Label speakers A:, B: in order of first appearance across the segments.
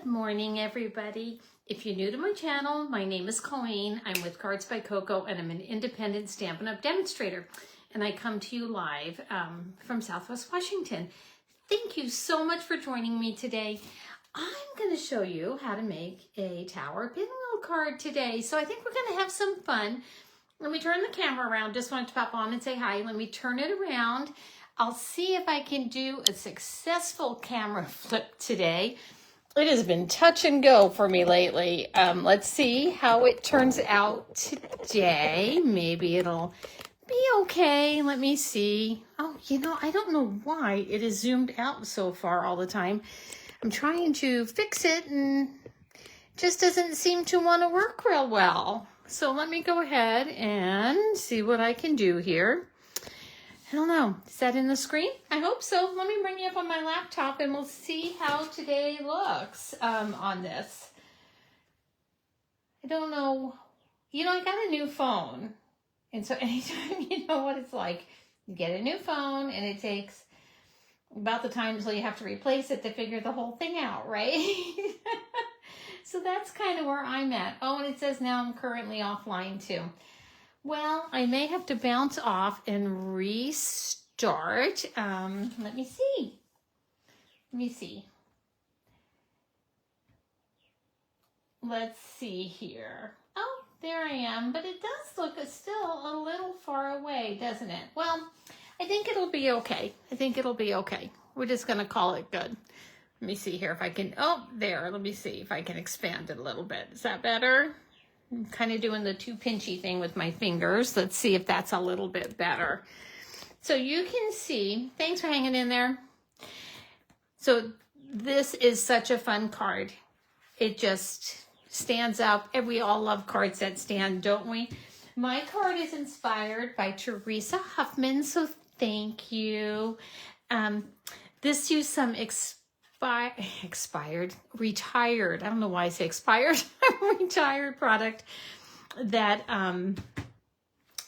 A: Good morning, everybody. If you're new to my channel, my name is Colleen. I'm with Cards by Coco, and I'm an independent Stampin' Up! Demonstrator. And I come to you live from Southwest Washington. Thank you so much for joining me today. I'm going to show you how to make a Tower Pinwheel card today. So I think we're going to have some fun. Let me turn the camera around. Just wanted to pop on and say hi. Let me turn it around. I'll see if I can do a successful camera flip today. It has been touch and go for me lately. Let's see how it turns out today. Maybe it'll be okay. Let me see. Oh, I don't know why it is zoomed out so far all the time. I'm trying to fix it and just doesn't seem to want to work real well. So let me go ahead and see what I can do here. I don't know. Is that in the screen? I hope so. Let me bring you up on my laptop and we'll see how today looks on this. I don't know. I got a new phone. And so anytime, you know what it's like. You get a new phone and it takes about the time until you have to replace it to figure the whole thing out, right? So that's kind of where I'm at. Oh, and it says now I'm currently offline too. Well, I may have to bounce off and restart. Let me see. Let's see here. Oh, there I am. But it does look still a little far away, doesn't it? Well, I think it'll be okay. We're just going to call it good. Let me see here if I can. Oh, there. Let me see if I can expand it a little bit. Is that better? I'm kind of doing the too pinchy thing with my fingers. Let's see if that's a little bit better. So you can see, thanks for hanging in there. So this is such a fun card. It just stands up. And we all love cards that stand, don't we? My card is inspired by Teresa Huffman, so thank you. This used some retired, I don't know why I say expired, retired product that,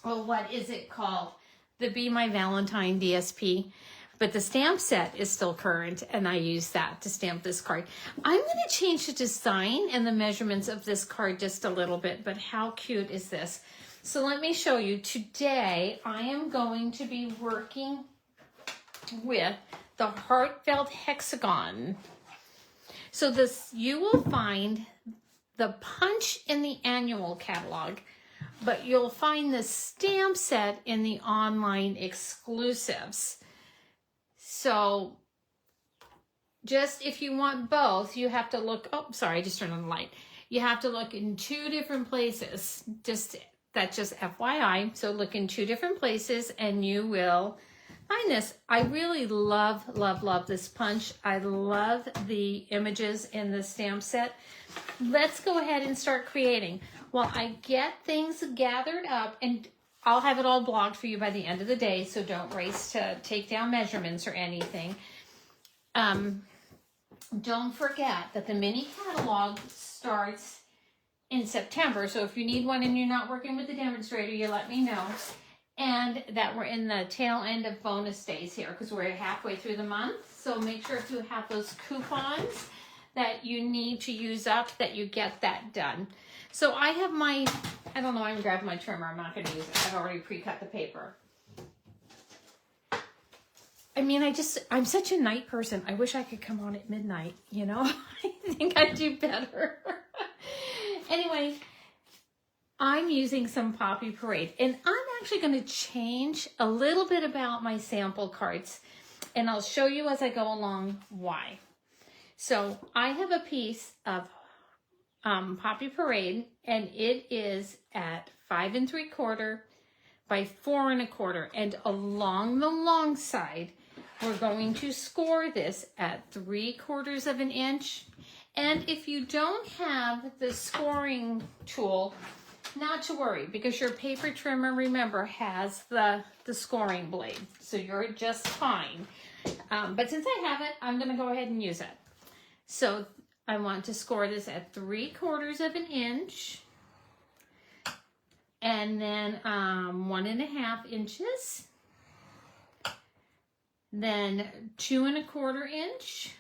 A: what is it called? The Be My Valentine DSP. But the stamp set is still current, and I use that to stamp this card. I'm going to change the design and the measurements of this card just a little bit, but how cute is this? So let me show you. Today, I am going to be working with the Heartfelt Hexagon. So this, you will find the punch in the annual catalog, but you'll find the stamp set in the online exclusives. So just if you want both, you have to look, oh, sorry, I just turned on the light. You have to look in two different places. That's just FYI. So look in two different places and you will find this. I really love this punch. I love the images in the stamp set. Let's go ahead and start creating. While I get things gathered up, and I'll have it all blogged for you by the end of the day, so don't race to take down measurements or anything. Don't forget that the mini catalog starts in September, so if you need one and you're not working with the demonstrator, you let me know. And that we're in the tail end of bonus days here because we're halfway through the month. So make sure if you have those coupons that you need to use up, that you get that done. So I have my, I don't know, I'm grabbing my trimmer. I'm not going to use it. I've already pre-cut the paper. I mean, I'm such a night person. I wish I could come on at midnight, I think I'd do better. Anyway, I'm using some Poppy Parade, and I'm actually going to change a little bit about my sample cards, and I'll show you as I go along why. So I have a piece of Poppy Parade, and it is at 5 3/4 by 4 1/4, and along the long side, we're going to score this at 3/4 of an inch. And if you don't have the scoring tool, not to worry, because your paper trimmer, remember, has the scoring blade. So you're just fine. But since I have it, I'm going to go ahead and use it. So I want to score this at 3/4 of an inch. And then 1 1/2 inches. Then 2 1/4 inch.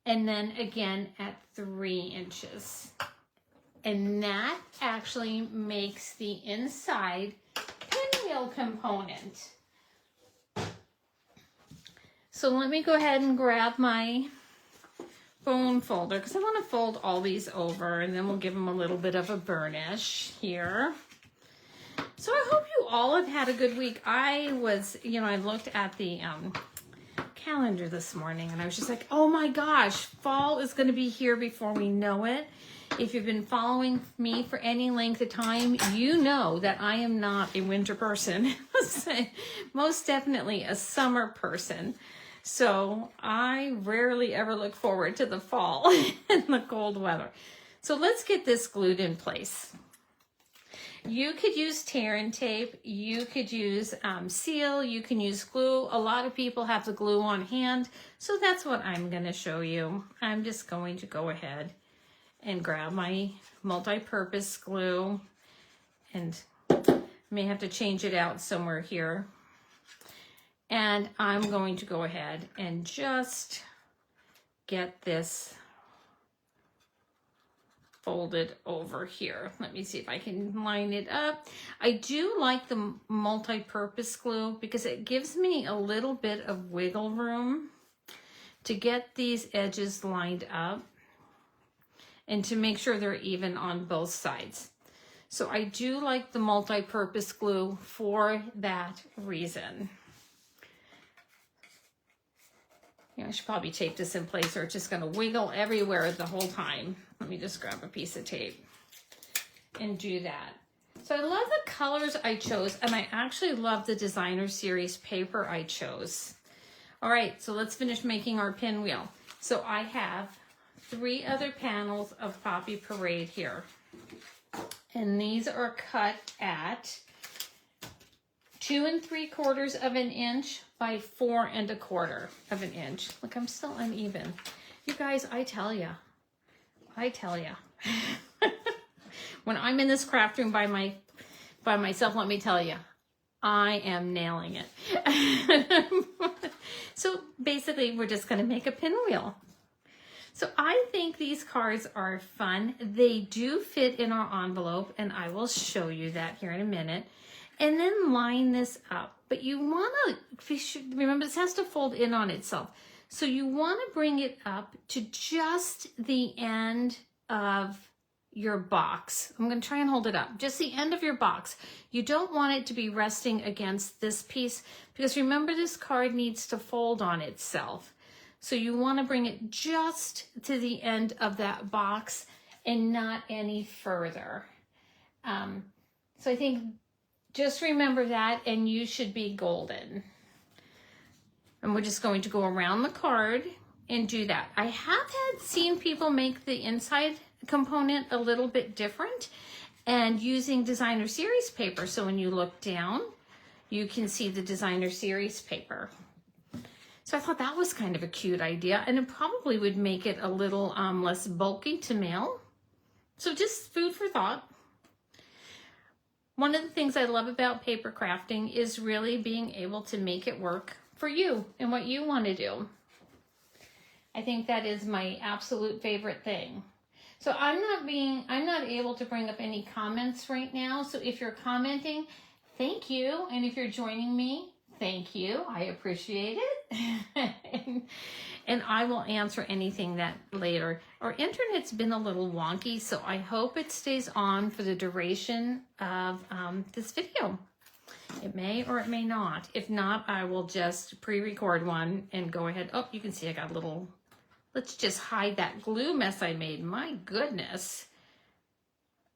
A: and then again at 3 inches. And that actually makes the inside pinwheel component. So let me go ahead and grab my bone folder because I want to fold all these over, and then we'll give them a little bit of a burnish here. So I hope you all have had a good week. I was, I looked at the calendar this morning and I was just like, oh my gosh, fall is going to be here before we know it. If you've been following me for any length of time, you know that I am not a winter person. Most definitely a summer person. So I rarely ever look forward to the fall and the cold weather. So let's get this glued in place. You could use tear and tape. You could use seal. You can use glue. A lot of people have the glue on hand. So that's what I'm going to show you. I'm just going to go ahead and grab my multi-purpose glue, and may have to change it out somewhere here. And I'm going to go ahead and just get this folded over here. Let me see if I can line it up. I do like the multi-purpose glue because it gives me a little bit of wiggle room to get these edges lined up and to make sure they're even on both sides. So I do like the multi-purpose glue for that reason. I should probably tape this in place or it's just gonna wiggle everywhere the whole time. Let me just grab a piece of tape and do that. So I love the colors I chose, and I actually love the designer series paper I chose. All right, so let's finish making our pinwheel. So I have 3 other panels of Poppy Parade here. And these are cut at 2 3/4 of an inch by 4 1/4 of an inch. Look, I'm still uneven. You guys, I tell ya. When I'm in this craft room by myself, let me tell you, I am nailing it. So basically, we're just going to make a pinwheel. So I think these cards are fun. They do fit in our envelope, and I will show you that here in a minute. And then line this up. But you want to, remember, this has to fold in on itself. So you want to bring it up to just the end of your box. I'm going to try and hold it up. Just the end of your box. You don't want it to be resting against this piece because remember, this card needs to fold on itself. So you want to bring it just to the end of that box and not any further. So I think just remember that, and you should be golden. And we're just going to go around the card and do that. I have seen people make the inside component a little bit different and using designer series paper. So when you look down, you can see the designer series paper. So I thought that was kind of a cute idea, and it probably would make it a little less bulky to mail. So just food for thought. One of the things I love about paper crafting is really being able to make it work for you and what you want to do. I think that is my absolute favorite thing. So I'm not able to bring up any comments right now. So if you're commenting, thank you. And if you're joining me, thank you. I appreciate it. and I will answer anything that later. Our internet's been a little wonky, so I hope it stays on for the duration of this video. It may or it may not. If not, I will just pre-record one and go ahead. Oh, you can see I got a little, let's just hide that glue mess I made. My goodness.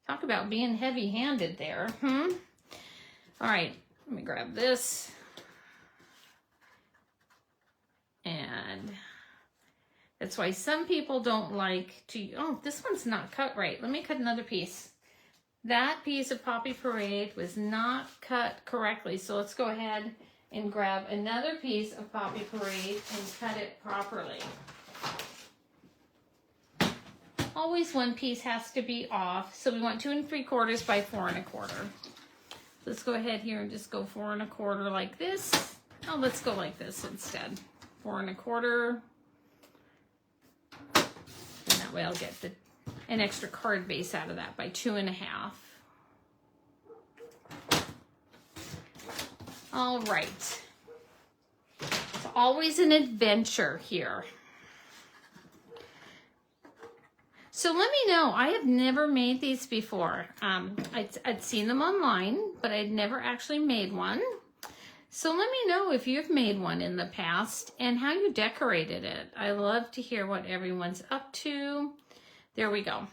A: Talk about being heavy-handed there. All right, let me grab this. And that's why some people don't like to, oh, this one's not cut right. Let me cut another piece. That piece of Poppy Parade was not cut correctly. So let's go ahead and grab another piece of Poppy Parade and cut it properly. Always one piece has to be off. So we want 2 3/4 by 4 1/4. Let's go ahead here and just go 4 1/4 like this. Oh, let's go like this instead. 4 1/4 that way I'll get an extra card base out of that by 2.5. All right. It's always an adventure here. So let me know. I have never made these before. I'd seen them online, but I'd never actually made one. So let me know if you've made one in the past and how you decorated it. I love to hear what everyone's up to. There we go.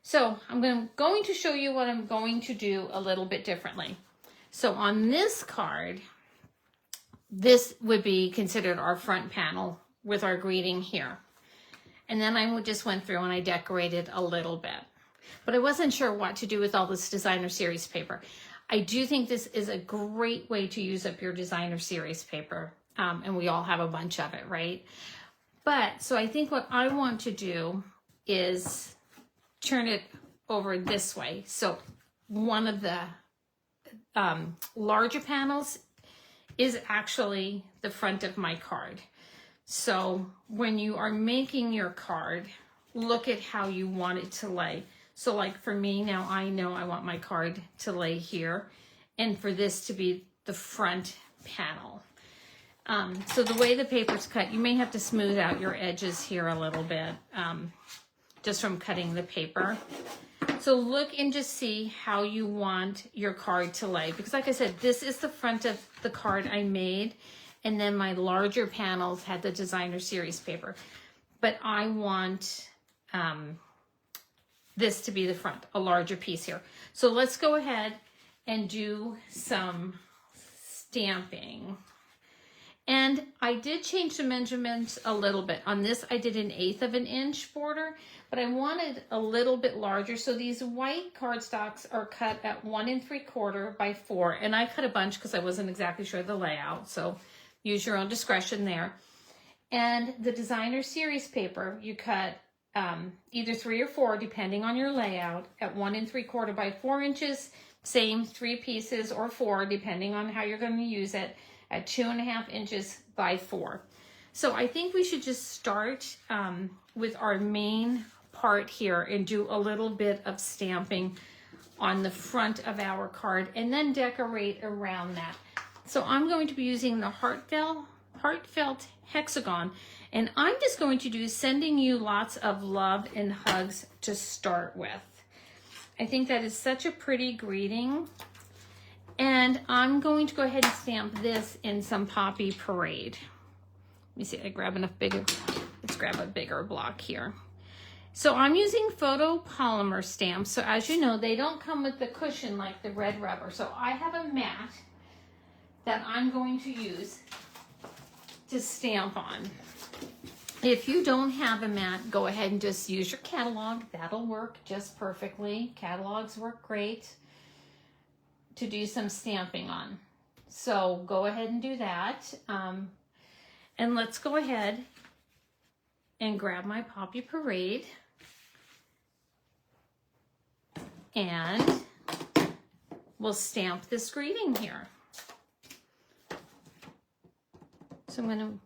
A: So I'm going to show you what I'm going to do a little bit differently. So on this card, this would be considered our front panel with our greeting here. And then I just went through and I decorated a little bit. But I wasn't sure what to do with all this designer series paper. I do think this is a great way to use up your designer series paper. And we all have a bunch of it, right? But, so I think what I want to do is turn it over this way. So one of the larger panels is actually the front of my card. So when you are making your card, look at how you want it to lay. So like for me now, I know I want my card to lay here and for this to be the front panel. So the way the paper's cut, you may have to smooth out your edges here a little bit just from cutting the paper. So look and just see how you want your card to lay. Because like I said, this is the front of the card I made. And then my larger panels had the designer series paper. But I want this to be the front, a larger piece here. So let's go ahead and do some stamping. And I did change the measurements a little bit. On this, I did 1/8 of an inch border, but I wanted a little bit larger. So these white cardstocks are cut at 1 3/4 by 4. And I cut a bunch because I wasn't exactly sure of the layout. So use your own discretion there. And the designer series paper, you cut either 3 or 4, depending on your layout, at 1 3/4 by 4 inches. Same 3 pieces or 4, depending on how you're going to use it, at 2.5 inches by 4. So I think we should just start with our main part here and do a little bit of stamping on the front of our card and then decorate around that. So I'm going to be using the Heartfelt Hexagon, and I'm just going to do sending you lots of love and hugs to start with. I think that is such a pretty greeting. And I'm going to go ahead and stamp this in some Poppy Parade. Let me see, I grab enough bigger, let's grab a bigger block here. So I'm using photopolymer stamps. So as you know, they don't come with the cushion like the red rubber. So I have a mat that I'm going to use to stamp on. If you don't have a mat, go ahead and just use your catalog. That'll work just perfectly. Catalogs work great to do some stamping on. So go ahead and do that. And let's go ahead and grab my Poppy Parade. And we'll stamp this greeting here. So I'm going to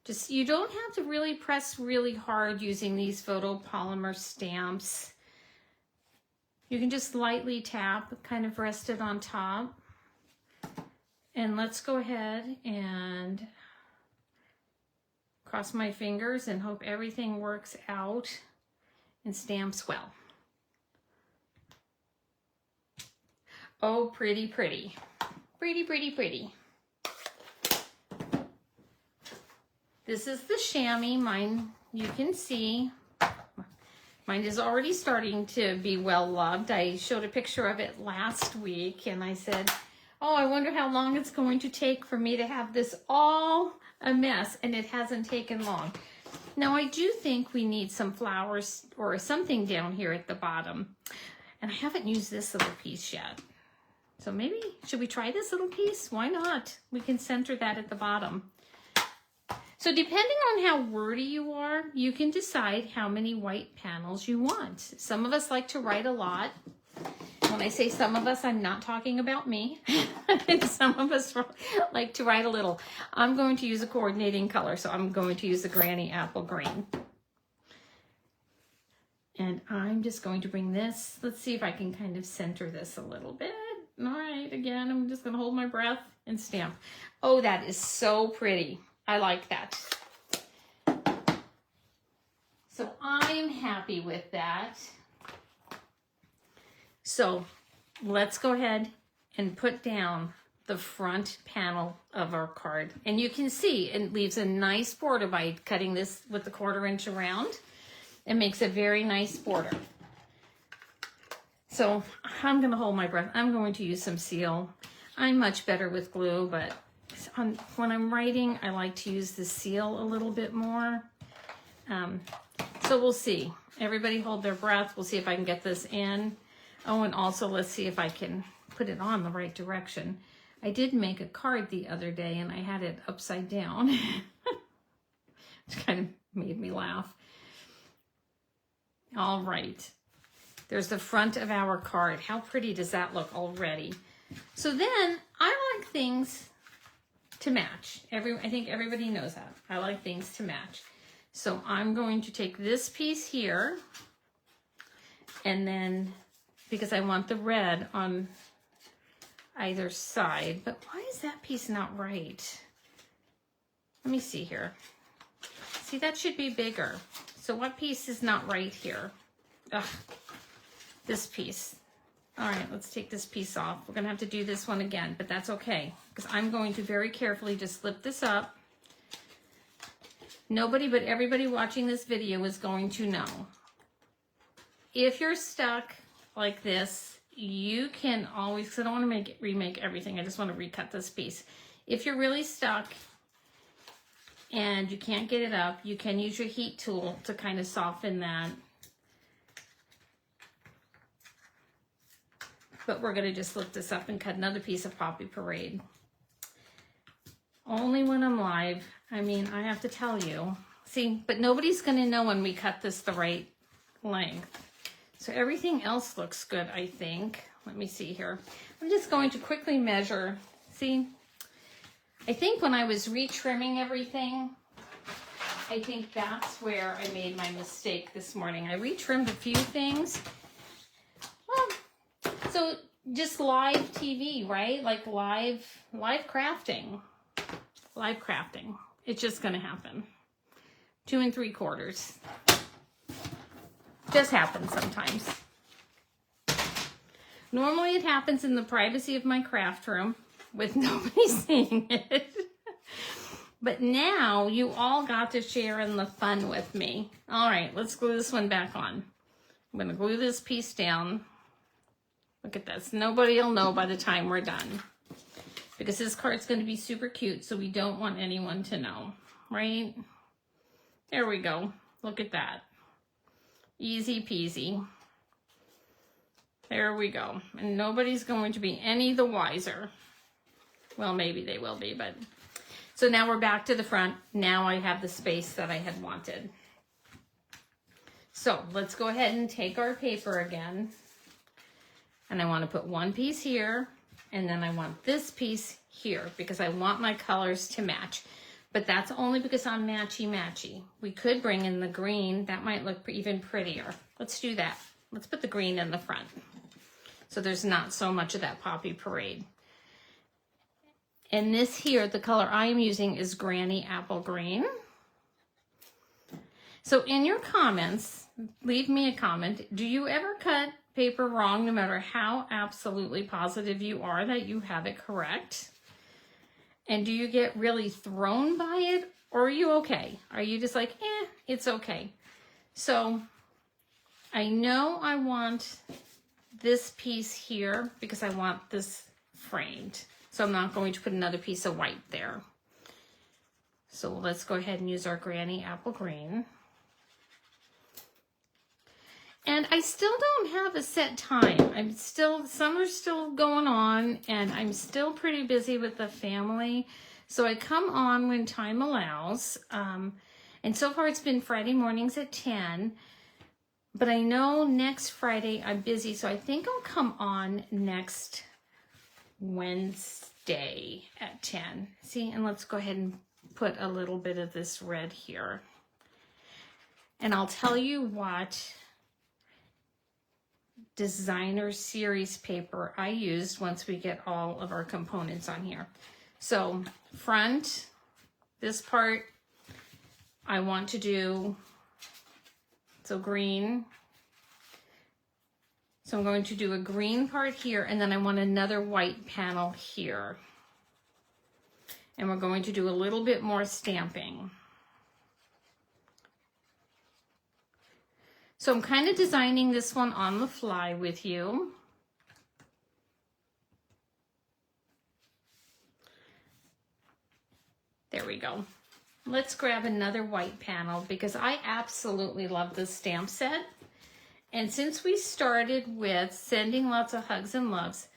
A: just, you don't have to really press really hard using these photopolymer stamps. You can just lightly tap, kind of rest it on top. And let's go ahead and cross my fingers and hope everything works out and stamps well. Oh, pretty, pretty. Pretty, pretty, pretty. This is the chamois. Mine, you can see, mine is already starting to be well loved. I showed a picture of it last week and I said, oh, I wonder how long it's going to take for me to have this all a mess, and it hasn't taken long. Now I do think we need some flowers or something down here at the bottom. And I haven't used this little piece yet. So maybe, should we try this little piece? Why not? We can center that at the bottom. So depending on how wordy you are, you can decide how many white panels you want. Some of us like to write a lot. When I say some of us, I'm not talking about me. Some of us like to write a little. I'm going to use a coordinating color, so I'm going to use the Granny Apple Green. And I'm just going to bring this, let's see if I can kind of center this a little bit. All right, again, I'm just gonna hold my breath and stamp. Oh, that is so pretty. I like that. So I'm happy with that. So let's go ahead and put down the front panel of our card. And you can see it leaves a nice border by cutting this with the 1/4 inch around. It makes a very nice border. So I'm gonna hold my breath. I'm going to use some seal. I'm much better with glue, but when I'm writing, I like to use the seal a little bit more. So we'll see. Everybody hold their breath. We'll see if I can get this in. Oh, and also let's see if I can put it on the right direction. I did make a card the other day and I had it upside down. Which kind of made me laugh. All right. There's the front of our card. How pretty does that look already? So then I like things to match. I think everybody knows that. I like things to match. So I'm going to take this piece here and then, because I want the red on either side, but why is that piece not right? Let me see here. See, that should be bigger. So what piece is not right here? Ugh, this piece. All right, let's take this piece off. We're gonna have to do this one again, but that's okay, because I'm going to very carefully just slip this up. Nobody but everybody watching this video is going to know. If you're stuck like this, you can always, because I don't want to remake everything, I just want to recut this piece. If you're really stuck and you can't get it up, you can use your heat tool to kind of soften that. But we're going to just lift this up and cut another piece of Poppy Parade. Only when I'm live. I mean, I have to tell you. See, but nobody's going to know when we cut this the right length. So everything else looks good, I think. Let me see here. I'm just going to quickly measure. See, I think when I was retrimming everything, I think that's where I made my mistake this morning. I retrimmed a few things. Well, so just live TV, right? Like live crafting. Live crafting. It's just going to happen. 2 3/4. Just happens sometimes. Normally it happens in the privacy of my craft room with nobody seeing it. But now you all got to share in the fun with me. All right, let's glue this one back on. I'm going to glue this piece down. Look at this. Nobody will know by the time we're done. Because this card's going to be super cute, so we don't want anyone to know, right? There we go. Look at that. Easy peasy. There we go. And nobody's going to be any the wiser. Well, maybe they will be, but... So now we're back to the front. Now I have the space that I had wanted. So let's go ahead and take our paper again. And I want to put one piece here. And then I want this piece here because I want my colors to match. But that's only because I'm matchy-matchy. We could bring in the green. That might look even prettier. Let's do that. Let's put the green in the front. So there's not so much of that Poppy Parade. And this here, the color I am using is Granny Apple Green. So in your comments, leave me a comment. Do you ever cut paper wrong no matter how absolutely positive you are that you have it correct? And do you get really thrown by it, or are you okay? Are you just like, it's okay? So I know I want this piece here because I want this framed. So I'm not going to put another piece of white there. So let's go ahead and use our Granny Apple Green. And I still don't have a set time. Summer's still going on, and I'm still pretty busy with the family. So I come on when time allows. And so far it's been Friday mornings at 10. But I know next Friday I'm busy, so I think I'll come on next Wednesday at 10. See, and let's go ahead and put a little bit of this red here. And I'll tell you what designer series paper I used once we get all of our components on here. So front, this part I want to do, so green. So I'm going to do a green part here, and then I want another white panel here. And we're going to do a little bit more stamping. So I'm kind of designing this one on the fly with you. There we go. Let's grab another white panel because I absolutely love this stamp set. And since we started with sending lots of hugs and loves,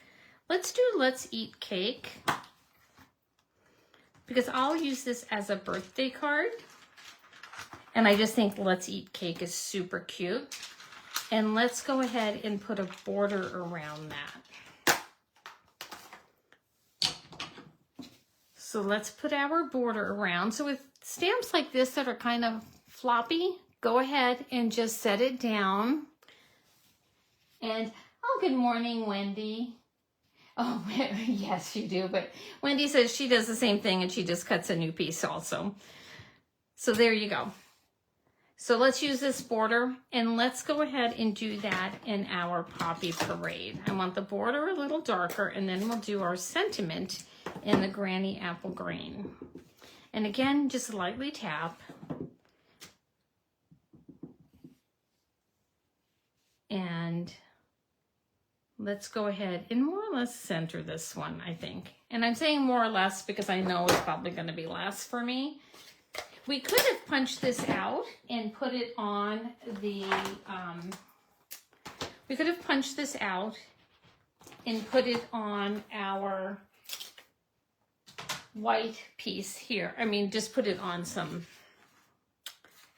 A: let's do Let's Eat Cake, because I'll use this as a birthday card. And I just think Let's Eat Cake is super cute. And let's go ahead and put a border around that. So let's put our border around. So with stamps like this that are kind of floppy, go ahead and just set it down. And, oh, good morning, Wendy. Oh, yes, you do. But Wendy says she does the same thing and she just cuts a new piece also. So there you go. So let's use this border and let's go ahead and do that in our Poppy Parade. I want the border a little darker, and then we'll do our sentiment in the Granny Apple Green. And again, just lightly tap. And let's go ahead and more or less center this one, I think. And I'm saying more or less because I know it's probably going to be less for me. We could have punched this out and put it on the, we could have punched this out and put it on our white piece here. I mean, just put it on some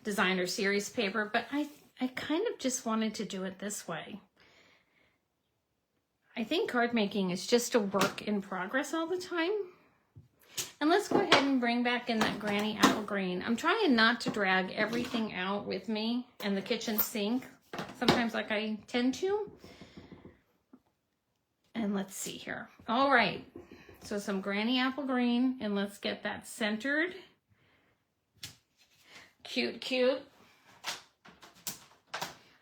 A: designer series paper, but I kind of just wanted to do it this way. I think card making is just a work in progress all the time. And let's go ahead and bring back in that Granny Apple Green. I'm trying not to drag everything out with me and the kitchen sink, sometimes like I tend to. And let's see here. All right, so some Granny Apple Green, and let's get that centered. Cute, cute.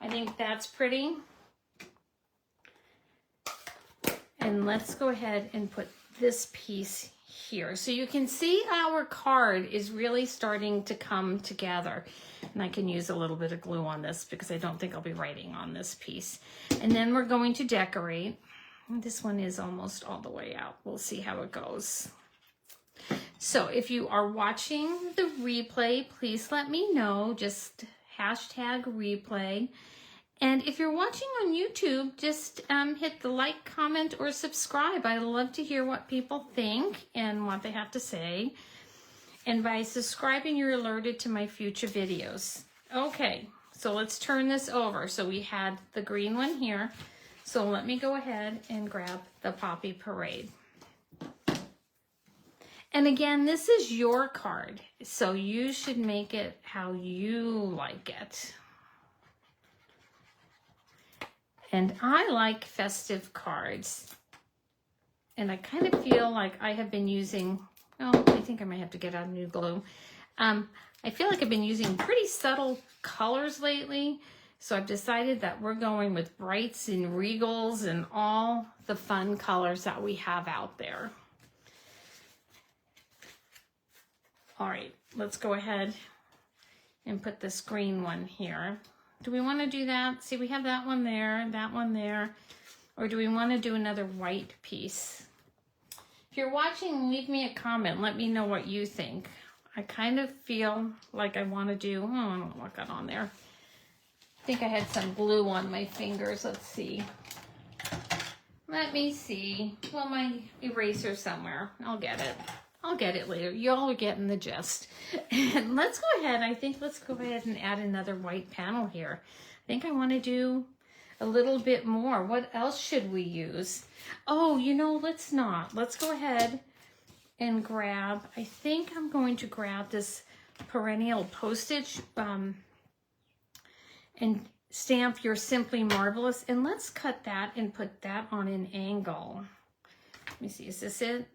A: I think that's pretty. And let's go ahead and put this piece here. So you can see our card is really starting to come together. And I can use a little bit of glue on this because I don't think I'll be writing on this piece. And then we're going to decorate. This one is almost all the way out. We'll see how it goes. So if you are watching the replay, please let me know. Just hashtag replay. And if you're watching on YouTube, just hit the like, comment, or subscribe. I love to hear what people think and what they have to say. And by subscribing, you're alerted to my future videos. Okay, so let's turn this over. So we had the green one here. So let me go ahead and grab the Poppy Parade. And again, this is your card, so you should make it how you like it. And I like festive cards. And I kind of feel like I have been using, oh, I think I might have to get out a new glue. I feel like I've been using pretty subtle colors lately. So I've decided that we're going with brights and regals and all the fun colors that we have out there. All right, let's go ahead and put this green one here. Do we want to do that? See, we have that one there, or do we want to do another white piece? If you're watching, leave me a comment. Let me know what you think. I kind of feel like I want to do, oh, I don't know what got on there. I think I had some glue on my fingers. Let's see. Let me see. Well, my eraser somewhere. I'll get it. I'll get it later. Y'all are getting the gist. And let's go ahead. I think let's go ahead and add another white panel here. I think I want to do a little bit more. What else should we use? Oh, you know, let's not. Let's go ahead and grab, I think I'm going to grab this perennial postage and stamp You're Simply Marvelous. And let's cut that and put that on an angle. Let me see, is this it?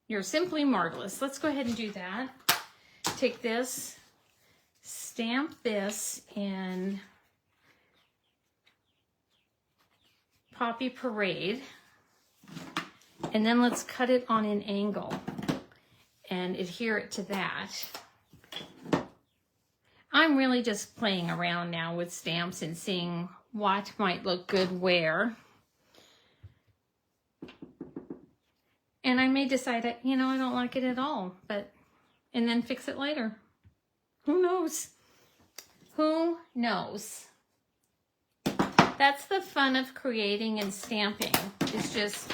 A: You're Simply Marvelous. Let's go ahead and do that. Take this, stamp this in Poppy Parade, and then let's cut it on an angle and adhere it to that. I'm really just playing around now with stamps and seeing what might look good where. And I may decide that, you know, I don't like it at all, and then fix it later. Who knows? Who knows? That's the fun of creating and stamping. It's just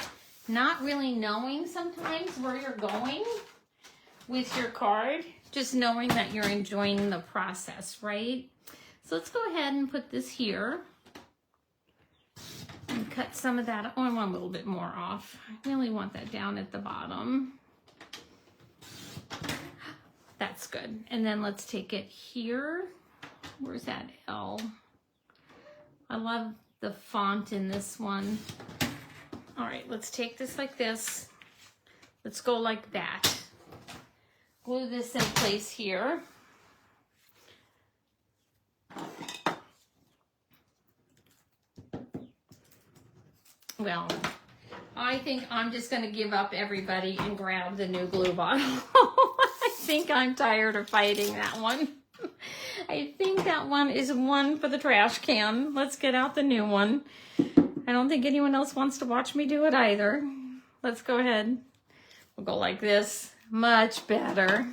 A: not really knowing sometimes where you're going with your card. Just knowing that you're enjoying the process, right? So let's go ahead and put this here. And cut some of that. Oh, I want a little bit more off. I really want that down at the bottom. That's good. And then let's take it here. Where's that L? I love the font in this one. All right, let's take this like this. Let's go like that. Glue this in place here. Well, I think I'm just going to give up, everybody, and grab the new glue bottle. I think I'm tired of fighting that one. I think that one is one for the trash can. Let's get out the new one. I don't think anyone else wants to watch me do it either. Let's go ahead. We'll go like this. Much better.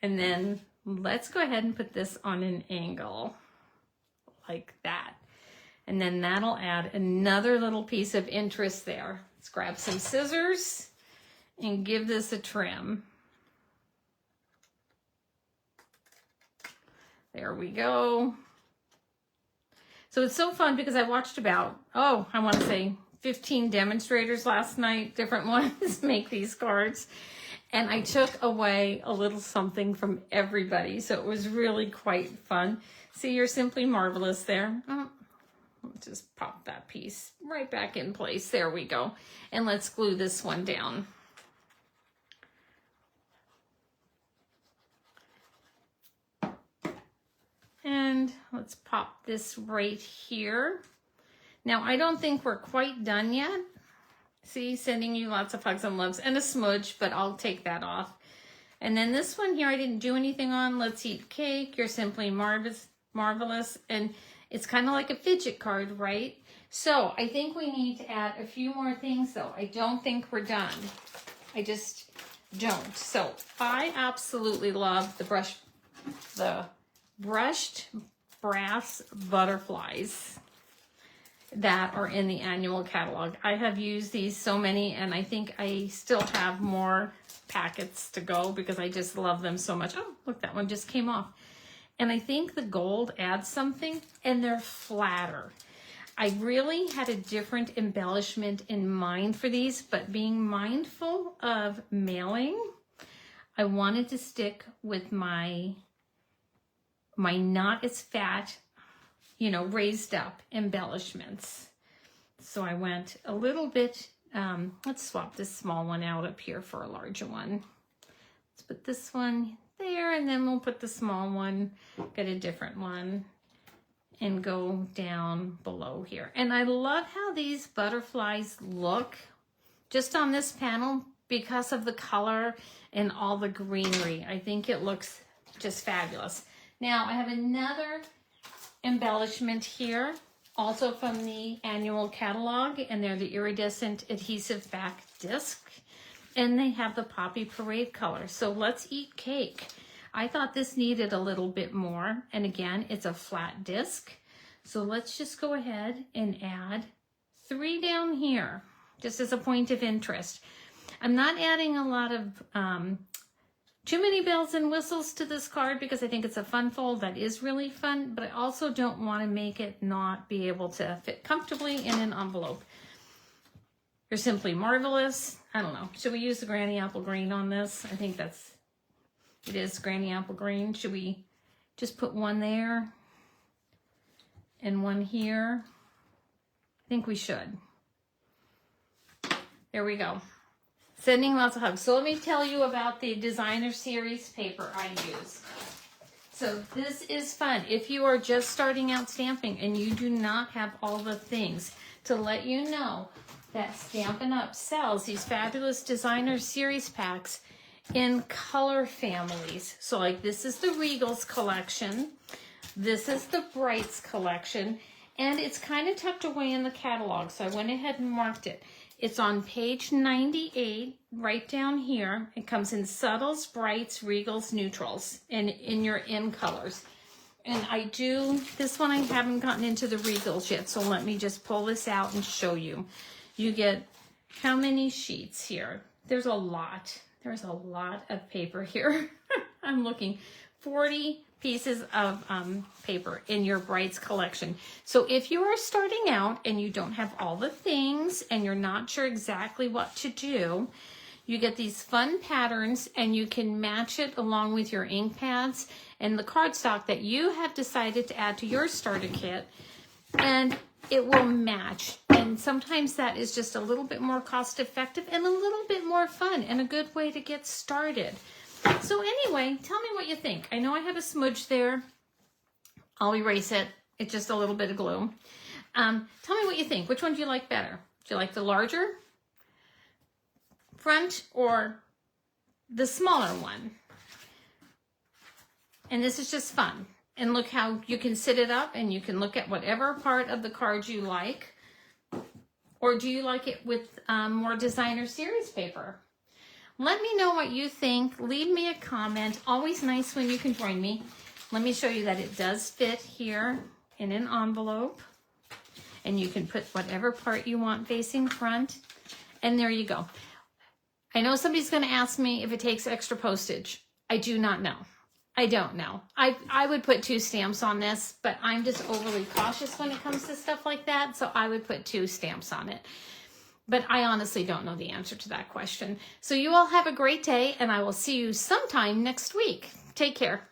A: And then let's go ahead and put this on an angle like that. And then that'll add another little piece of interest there. Let's grab some scissors and give this a trim. There we go. So it's so fun because I watched about, I want to say 15 demonstrators last night, different ones make these cards. And I took away a little something from everybody. So it was really quite fun. See, You're Simply Marvelous there. Let's just pop that piece right back in place. There we go. And let's glue this one down. And let's pop this right here. Now, I don't think we're quite done yet. See, sending you lots of hugs and loves and a smudge, but I'll take that off. And then this one here, I didn't do anything on. Let's Eat Cake. You're Simply Marvelous. And it's kind of like a fidget card, right? So I think we need to add a few more things, though. I don't think we're done. I just don't. So I absolutely love the brushed brass butterflies that are in the annual catalog. I have used these so many, and I think I still have more packets to go because I just love them so much. Oh, look, that one just came off. And I think the gold adds something, and they're flatter. I really had a different embellishment in mind for these, but being mindful of mailing, I wanted to stick with my not as fat, raised up embellishments. So I went a little bit, let's swap this small one out up here for a larger one. Let's put this one there, and then we'll put the small one, get a different one, and go down below here. And I love how these butterflies look just on this panel because of the color and all the greenery. I think it looks just fabulous. Now I have another embellishment here, also from the annual catalog, and they're the iridescent adhesive back disc, and they have the Poppy Parade color. So Let's Eat Cake. I thought this needed a little bit more, and again, it's a flat disc. So let's just go ahead and add 3 down here, just as a point of interest. I'm not adding a lot of too many bells and whistles to this card because I think it's a fun fold that is really fun, but I also don't want to make it not be able to fit comfortably in an envelope. You're Simply Marvelous. I don't know. Should we use the Granny Apple Green on this? I think it is Granny Apple Green. Should we Just put one there and one here. I think we should. There we go. Sending lots of hugs. So let me tell you about the designer series paper I use. So this is fun. If you are just starting out stamping and you do not have all the things, to let you know that Stampin' Up! Sells these fabulous designer series packs in color families. So like this is the Regals collection. This is the Brights collection. And it's kind of tucked away in the catalog. So I went ahead and marked it. It's on page 98, right down here. It comes in subtles, brights, regals, neutrals, and in your in colors. And I do, this one I haven't gotten into the regals yet, so let me just pull this out and show you. You get how many sheets here? There's a lot. There's a lot of paper here. I'm looking, 40 pieces of paper in your Brights collection. So if you are starting out and you don't have all the things and you're not sure exactly what to do, you get these fun patterns and you can match it along with your ink pads and the cardstock that you have decided to add to your starter kit, and it will match. And sometimes that is just a little bit more cost effective and a little bit more fun and a good way to get started. So anyway, tell me what you think. I know I have a smudge there. I'll erase it. It's just a little bit of glue. Tell me what you think. Which one do you like better? Do you like the larger front or the smaller one? And this is just fun. And look how you can sit it up and you can look at whatever part of the card you like. Or do you like it with more designer series paper? Let me know what you think. Leave me a comment. Always nice when you can join me. Let me show you that it does fit here in an envelope. And you can put whatever part you want facing front. And there you go. I know somebody's going to ask me if it takes extra postage. I do not know. I don't know. I would put 2 stamps on this, but I'm just overly cautious when it comes to stuff like that. So I would put 2 stamps on it. But I honestly don't know the answer to that question. So you all have a great day, and I will see you sometime next week. Take care.